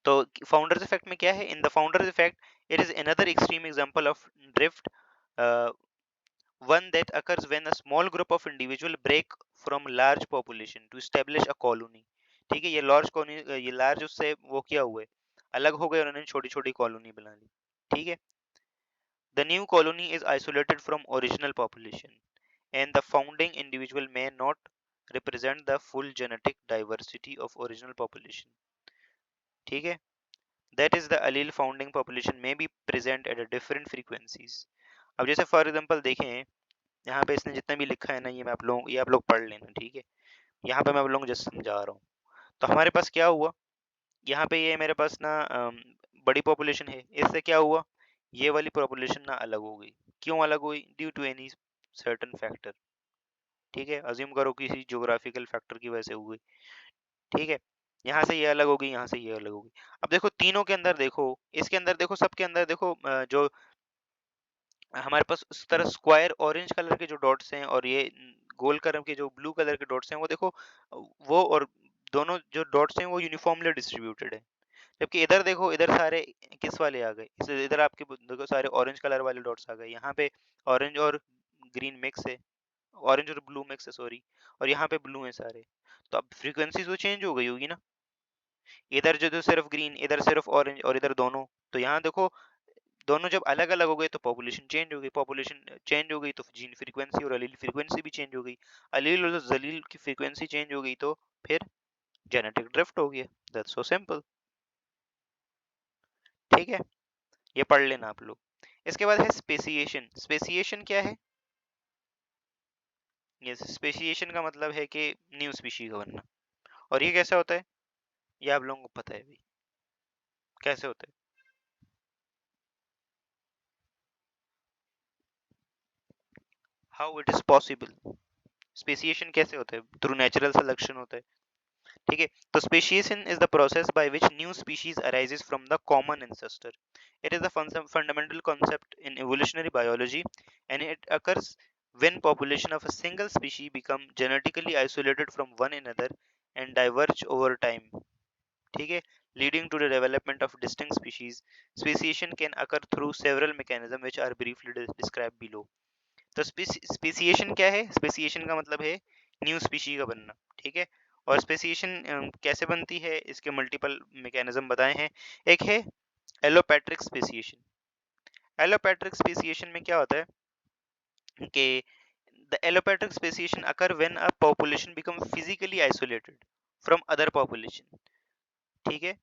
तो फाउंडर्स इफेक्ट में क्या है, in the founders effect it is another extreme example of drift, one that occurs when a small group of individual break from large population to establish a colony। ठीक है, ये लार्ज उससे वो किया हुआ है, अलग हो गए, उन्होंने छोटी छोटी कॉलोनी बना ली। ठीक है, the new colony is isolated from original population and the founding individual may not represent the full genetic diversity of original population। ठीक है, that is the allele founding population may be present at a different frequencies। अब जैसे for example देखें, यहाँ पे इसने जितना भी लिखा है ना, ये आप लोग पढ़ लेना। ठीक है, यहाँ पे मैं आप लोगों को जस्ट समझा रहा हूँ। तो हमारे पास क्या हुआ, यहाँ पे ये मेरे पास ना बड़ी पॉपुलेशन है, इससे क्या हुआ, ये वाली पॉपुलेशन ना अलग हो गई। क्यों अलग हुई, due to any certain factor. ठीक है, अज्यूम करो किसी ज्योग्राफिकल फैक्टर की वजह से हुई। ठीक है, यहाँ से ये अलग हो गई, यहाँ से ये अलग हो गई। अब देखो तीनों के अंदर देखो, इसके अंदर देखो, सबके अंदर देखो, जो हमारे पास उस तरह स्क्वायर ऑरेंज कलर के जो डॉट्स हैं और ये गोल कलर के जो ब्लू कलर के डॉट्स हैं, वो देखो, वो और दोनों जो डॉट्स हैं वो यूनिफॉर्मली डिस्ट्रीब्यूटेड है। जबकि इधर देखो, इधर सारे किस वाले आ गए, इधर आपके देखो सारे ऑरेंज कलर वाले डॉट्स आ गए, यहाँ पे ऑरेंज और ग्रीन मिक्स है, ऑरेंज और ब्लू मिक्स है, सॉरी, और यहाँ पे ब्लू है सारे। तो अब फ्रीक्वेंसी तो चेंज हो गई होगी ना, इधर जो तो सिर्फ ग्रीन, इधर सिर्फ ऑरेंज, और इधर दोनों। तो यहाँ देखो, दोनों जब अलग अलग हो गए तो पॉपुलेशन चेंज हो गई, पॉपुलेशन चेंज हो गई तो जीन फ्रीक्वेंसी और अलील फ्रीक्वेंसी भी चेंज हो गई, अलील और जलील की फ्रीक्वेंसी चेंज हो गई, तो फिर जेनेटिक ड्रिफ्ट हो गया। That's so simple. ठीक है, ये पढ़ लेना आप लोग। इसके बाद है स्पेसिएशन। स्पेसिएशन क्या है? ये स्पेसिएशन का मतलब है कि न्यू स्पीशीज का बनना। और ये कैसे होता है? ये आप लोगों को पता है भी कैसे होता है। How it is possible. Speciation कैसे होता है? थ्रू नेचुरल सिलेक्शन होता है। ठीक है, तो speciation is the process by which new species arises from the common ancestor. It is a fundamental concept in evolutionary biology, and it occurs when population of a single species become genetically isolated from one another and diverge over time. ठीक है, leading to the development of distinct species. Speciation can occur through several mechanisms which are briefly described below. तो speciation क्या है? Speciation का मतलब है new species का बनना। ठीक है, और स्पेसिएशन कैसे बनती है, इसके मल्टीपल मैकेनिज्म बताए हैं। एक है एलोपैट्रिक स्पेसिएशन। एलोपैट्रिक स्पेसिएशन में क्या होता है कि the allopatric speciation occur when a population become physically isolated from other population. ठीक है,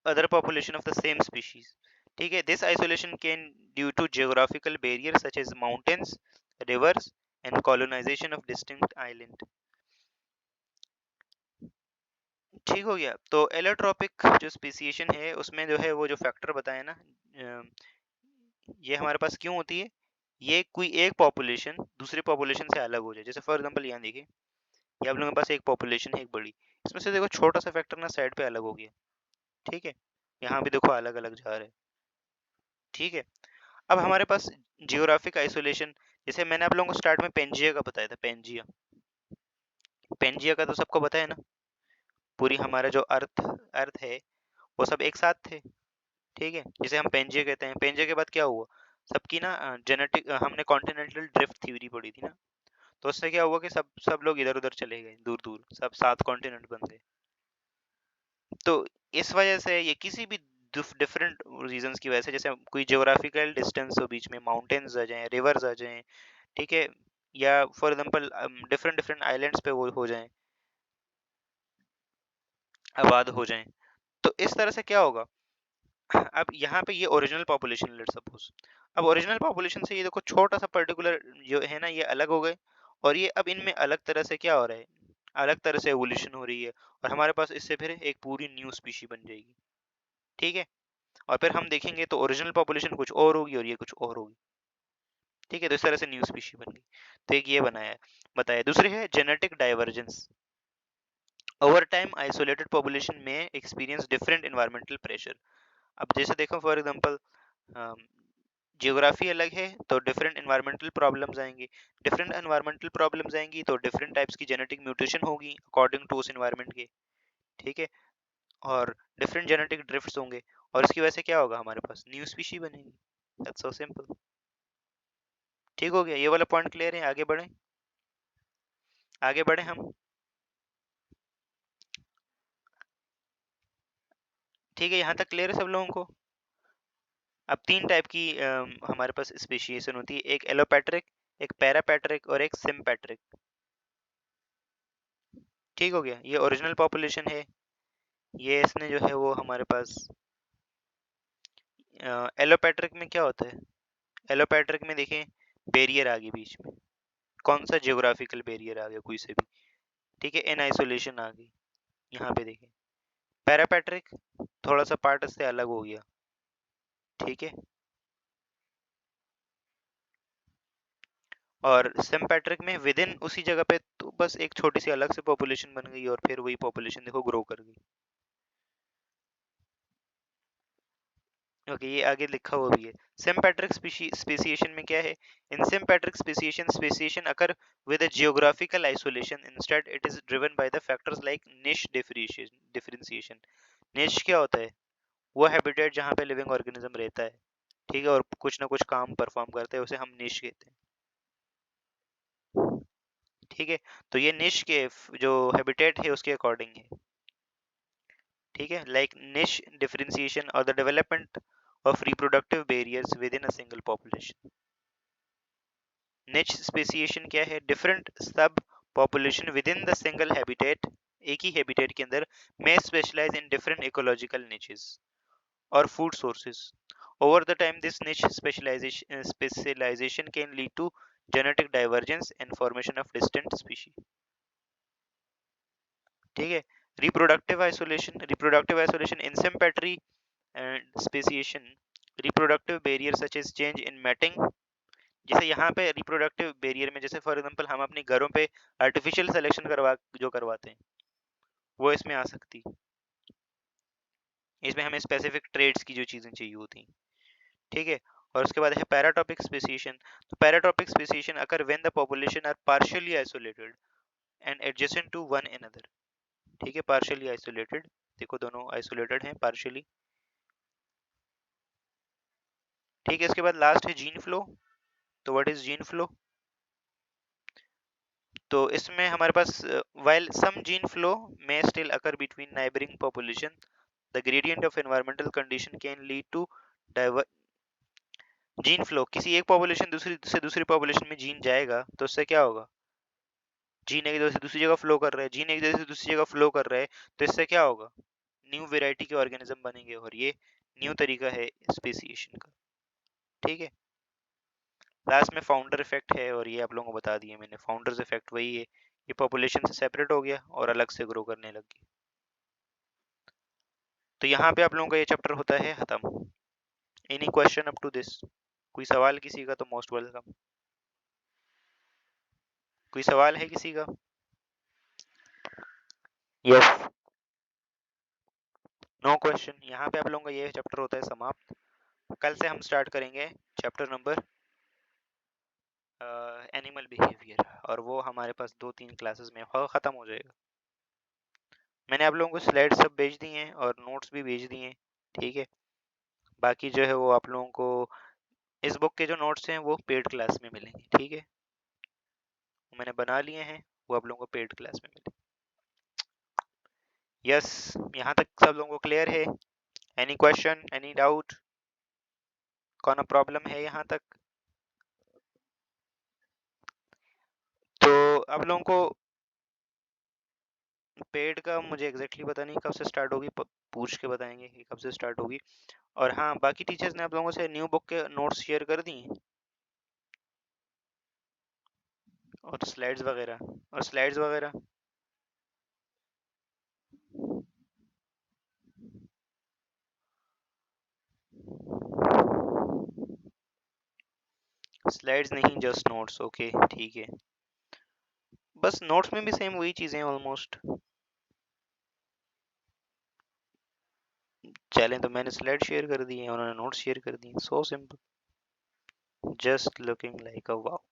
other population of the same species. ठीक है, this isolation can due to geographical barriers such as mountains, rivers and colonization of distinct island. ठीक हो गया। तो allotropic जो speciation है उसमें जो है वो जो फैक्टर बताए ना, ये हमारे पास क्यों होती है? ये कोई एक पॉपुलेशन दूसरे पॉपुलेशन से अलग हो जाए। जैसे फॉर एग्जांपल यहाँ देखिए, ये आप लोगों के पास एक पॉपुलेशन है एक बड़ी, इसमें से देखो छोटा सा फैक्टर ना साइड पे अलग हो गया। ठीक है, यहाँ भी देखो अलग अलग जा रहा है। ठीक है, अब हमारे पास जियोग्राफिक आइसोलेशन, जैसे मैंने आप लोगों को स्टार्ट में पेंजिया का बताया था। पेंजिया, पेंजिया का तो सबको पता है ना, पूरी हमारा जो अर्थ अर्थ है वो सब एक साथ थे। ठीक है, जिसे हम पेंजिया कहते हैं। पेंजिया के बाद क्या हुआ, सबकी ना जेनेटिक, हमने कॉन्टिनेंटल ड्रिफ्ट थ्योरी पढ़ी थी ना, तो उससे क्या हुआ कि सब सब लोग इधर उधर चले गए, दूर दूर सब 7 कॉन्टिनेंट बन गए। तो इस वजह से ये किसी भी डिफरेंट रीजंस की वजह से, जैसे कोई ज्योग्राफिकल डिस्टेंस हो बीच में, माउंटेन्स आ जाएं, रिवर्स आ जाएं, ठीक है, या for example different different islands पे वो हो जाएं, आबाद हो जाएं, तो इस तरह से क्या होगा। अब यहाँ पे ये ओरिजिनल पॉपुलेशन, लेट सपोज, अब ओरिजिनल पॉपुलेशन से ये देखो छोटा सा पर्टिकुलर जो है ना, ये अलग हो गए, और ये अब इनमें अलग तरह से क्या हो रहा है, अलग तरह से एवोल्यूशन हो रही है, और हमारे पास इससे फिर एक पूरी न्यू स्पीशी बन जाएगी। ठीक है, और फिर हम देखेंगे तो ओरिजिनल पॉपुलेशन कुछ और होगी और ये कुछ और होगी। ठीक है, तो इस तरह से न्यू स्पीशी बन गई। तो एक ये बनाया है, बताया। दूसरे है genetic divergence. Over time isolated population में एक्सपीरियंस डिफरेंट एनवायरमेंटल प्रेशर। अब जैसे देखो फॉर एग्जांपल, जियोग्राफी अलग है तो डिफरेंट एनवायरमेंटल प्रॉब्लम्स आएंगी, डिफरेंट एनवायरमेंटल प्रॉब्लम्स आएंगी तो डिफरेंट टाइप्स की जेनेटिक म्यूटेशन होगी अकॉर्डिंग टू उस एनवायरमेंट के। ठीक है, और डिफरेंट जेनेटिक ड्रिफ्ट्स होंगे, और इसकी वजह से क्या होगा, हमारे पास न्यू स्पीशी बनेगी। That's so simple. ठीक हो गया, ये वाला पॉइंट क्लियर है? आगे बढ़े, आगे बढ़े हम। ठीक है, यहाँ तक क्लियर है सब लोगों को? अब 3 टाइप की हमारे पास स्पेशिएशन होती है, एक एलोपैट्रिक, एक पैरापैट्रिक और एक सिम्पैट्रिक। ठीक हो गया, ये ओरिजिनल पॉपुलेशन है, ये इसने जो है वो हमारे पास एलोपैट्रिक में क्या होता है, एलोपैट्रिक में देखें बैरियर आ गई बीच में, कौन सा जियोग्राफिकल बैरियर आ गया कोई से भी। ठीक है, इन आइसोलेशन आ गई, यहाँ पे देखें। पैरापैट्रिक थोड़ा सा पार्ट से अलग हो गया। ठीक है, और सिम्पैट्रिक में विद इन उसी जगह पे तो बस एक छोटी सी अलग से पॉपुलेशन बन गई, और फिर वही पॉपुलेशन देखो ग्रो कर गई। ओके, ये आगे लिखा हुआ भी है। सिम्पैट्रिक स्पेसिएशन में क्या है, in sympatric speciation speciation occur with a geographical isolation, instead it is driven by the factors like niche differentiation. Niche क्या होता है, वो हैबिटेट जहाँ पे लिविंग ऑर्गेनिज्म रहता है, ठीक है, और कुछ ना कुछ काम परफॉर्म करते हैं, उसे हम निश कहते हैं। ठीक है, तो ये निश के जो हैबिटेट है उसके अकॉर्डिंग है। ठीक है, लाइक निश डिफरेंशिएशन और the development of reproductive barriers within a single population. Niche speciation क्या है, different sub population within the single habitat एक ही हैबिटेट के अंदर may specialize in different ecological niches or food sources. Over the time, this niche specialization can lead to genetic divergence and formation of distinct species. ठीक है. Reproductive isolation in sympatry and speciation. Reproductive barriers such as change in mating. जैसे यहाँ पे reproductive barrier में, जैसे for example हम अपने घरों पे आर्टिफिशियल सिलेक्शन करवाते हैं, वो इसमें आ सकती. इसमें हमें स्पेसिफिक ट्रेड्स की जो चीजें चाहिए होती. ठीक है. और उसके बाद है पैराटॉपिक स्पेसिएशन. तो parapatric speciation occur when the population are partially isolated and adjacent to one another. ठीक है. पार्शियली आइसोलेटेड, देखो दोनों आइसोलेटेड हैं पार्शियली. ठीक है. इसके बाद लास्ट है जीन फ्लो. तो व्हाट इज जीन फ्लो? तो इसमें हमारे पास while some gene flow may still occur between neighboring population, the gradient of environmental condition can lead to gene flow. किसी एक पॉपुलेशन दूसरी से दूसरी पॉपुलेशन में जीन जाएगा तो उससे क्या होगा? जीन एक जगह से दूसरी जगह फ्लो कर रहा है, जीन एक जगह से दूसरी जगह फ्लो कर रहा है, तो इससे क्या होगा? न्यू वेराइटी के ऑर्गेनिज्म बनेंगे और ये न्यू तरीका है स्पेसिएशन का. ठीक है. लास्ट में फाउंडर इफेक्ट है और ये आप लोगों को बता दिया मैंने. फाउंडर्स इफेक्ट वही है, ये पॉपुलेशन से सेपरेट हो गया और अलग से ग्रो करने लग गया. तो यहाँ पे आप लोगों का ये चैप्टर होता है खत्म. Any question up to this? कोई सवाल किसी का तो मोस्ट वेलकम. कोई सवाल है किसी का? यस. No question. यहाँ पे आप लोगों का ये चैप्टर होता है समाप्त. कल से हम स्टार्ट करेंगे चैप्टर नंबर एनिमल बिहेवियर, और वो हमारे पास 2-3 क्लासेस में खत्म हो जाएगा. मैंने आप लोगों को स्लाइड सब भेज दी हैं और नोट्स भी भेज दिए हैं. ठीक है. बाकी जो है वो आप लोगों को इस बुक के जो नोट्स हैं वो पेड क्लास में मिलेंगे. ठीक है. मैंने बना लिए हैं, वो आप लोगों को पेड क्लास में मिलेंगे. यस. यहाँ तक सब लोगों को क्लियर है? एनी क्वेश्चन, एनी डाउट, कौन प्रॉब्लम है यहाँ तक? तो आप लोगों को पेड का मुझे एग्जैक्टली पता नहीं कब से स्टार्ट होगी, पूछ के बताएंगे कि कब से स्टार्ट होगी. और हाँ, बाकी टीचर्स ने आप लोगों से न्यू बुक के नोट्स शेयर कर दी हैं और स्लाइड्स वगैरह. स्लाइड्स नहीं, जस्ट नोट्स. ओके, ठीक है. बस नोट्स में भी सेम वही चीजें हैं ऑलमोस्ट. चलें, तो मैंने स्लाइड शेयर कर दी है, उन्होंने नोट्स शेयर कर दिए. So simple. Just looking like अ वाव.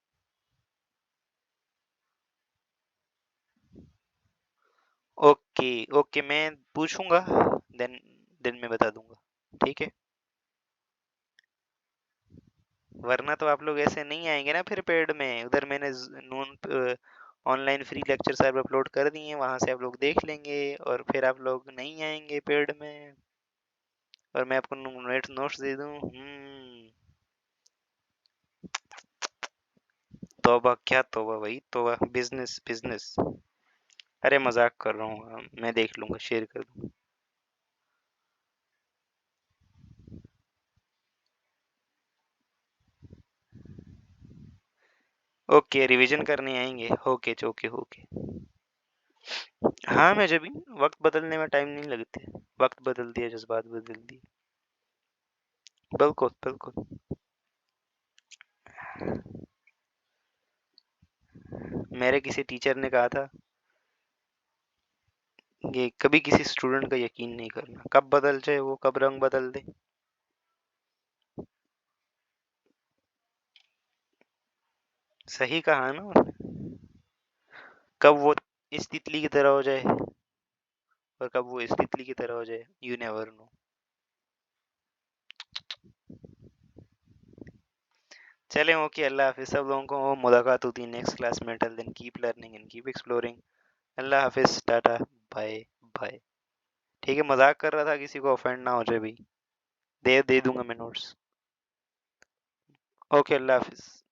ओके ओके, मैं पूछूंगा, देन देन मैं बता दूंगा. ठीक है. वरना तो आप लोग ऐसे नहीं आएंगे ना फिर पेड में. उधर मैंने नून ऑनलाइन फ्री लेक्चर साहब अपलोड कर दिए हैं, वहां से आप लोग देख लेंगे और फिर आप लोग नहीं आएंगे पेड में और मैं आपको नोट्स दे दूं. तौबा, क्या तौबा भाई, तौबा. Business business. अरे मजाक कर रहा हूँ, मैं देख लूंगा, शेयर कर दूंगा. ओके, रिवीजन करने आएंगे. Okay okay okay. हाँ, मैं जब भी वक्त बदलने में टाइम नहीं लगते. वक्त बदल दिया, जज्बात बदल दिए. बिल्कुल बिल्कुल. मेरे किसी टीचर ने कहा था कि कभी किसी स्टूडेंट का यकीन नहीं करना, कब बदल जाए वो, कब रंग बदल दे. सही कहा ना उन्होंने. कब वो इस तितली की तरह हो जाए और कब वो इस तितली की तरह हो जाए, यू नेवर नो. चलें, ओके. अल्लाह हाफिज सब लोगों को. मुलाकात होती है नेक्स्ट क्लास में. Till then keep learning and keep exploring. अल्लाह हाफिज. टाटा. Bye bye. ठीक है, मजाक कर रहा था, किसी को ऑफेंड ना हो जाए भाई. दे दूंगा मैं नोट्स. ओके, अल्लाह हाफिज.